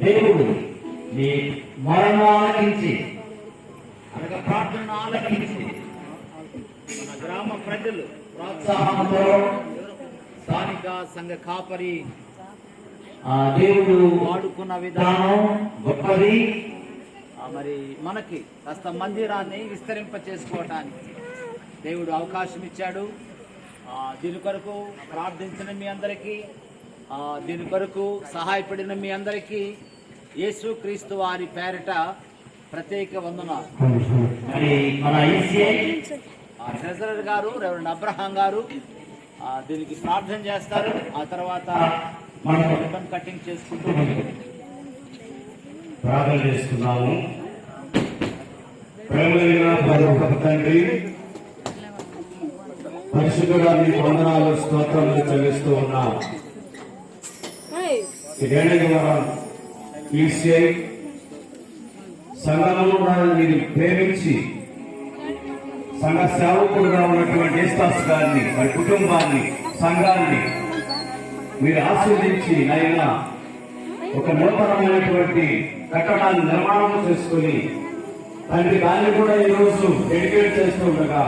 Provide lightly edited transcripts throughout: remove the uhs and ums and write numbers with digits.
దేవుడు నీ మరణం ఆలకించి అనగా ప్రార్థన ఆలకించి మన గ్రామ ప్రజలు ప్రోత్సాహంతో స్థానిక సంఘ కాపరి దేవుడు వాడుకున్న విధానం గొప్పది. మరి మనకి కాస్త మందిరాన్ని విస్తరింప చేసుకోవటానికి దేవుడు అవకాశం ఇచ్చాడు. దీని కొరకు ప్రార్థించిన మీ అందరికీ, దీని కొరకు సహాయపడిన మీ అందరికీ యేసుక్రీస్తు వారి పేరిట ప్రత్యేక వందనాలు. మన ట్రెజరర్ గారు రెవరెండ్ అబ్రహాం గారు దీనికి ప్రార్థన చేస్తారు. ఆ తర్వాత మనం రిబ్బన్ కటింగ్ చేసుకుంటూ ప్రార్థన చేసుకున్నాము. ప్రేమలిగిన పరలోకపు తండ్రి, పరిశుద్ధుడా నీ వందనాలు స్తోత్రములు చెల్లిస్తూ ఉన్నాం. ఈసీఐ సంఘంలో మీరు ప్రేమించి సంఘ సేవకుడుగా ఉన్నటువంటి ఏస్తాస్ గారిని, వారి కుటుంబాన్ని, సంఘాన్ని మీరు ఆశీర్వదించి నైనా ఒక నూతనమైనటువంటి కట్టడాన్ని నిర్మాణం చేసుకుని తండ్రి దాన్ని కూడా ఈరోజు డెడికేట్ చేస్తూ ఉండగా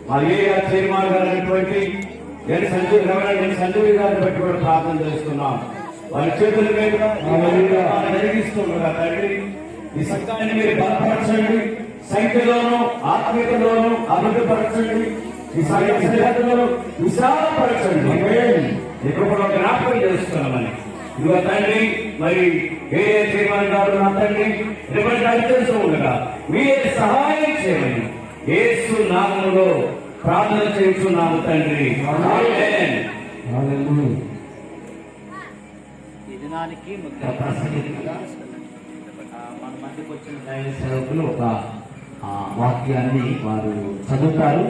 మా ఏరియా చైర్మన్ గారు అయినటువంటి సంజీవి గారిని బట్టి కూడా ప్రార్థన చేస్తున్నాం. వారి చేతుల మీద జరిగిస్తుండగా తండ్రి ఈ సంఘాన్ని మీరు బలపరచండి, సంఖ్యలోనూ ఆత్మీయతలోనూ అభివృద్ధిపరచండి, ఈ సంఘటనలో విశాలపరచండి. ఇక్కడ జ్ఞాపకం చేస్తున్నామని ఇదిగో తండ్రి, మరి వేరే చైర్మన్ గారు నా తండ్రి చేస్తూ ఉండగా మీరే సహాయం చేయమని యేసు నామములో ప్రార్థన చేస్తున్నాము తండ్రి. ఈ దినానికి ముఖ్య ప్రసంగిగా మన మధ్యకు వచ్చిన దైవ సేవకులు ఒక వాక్యాన్ని వారు చదువుతారు.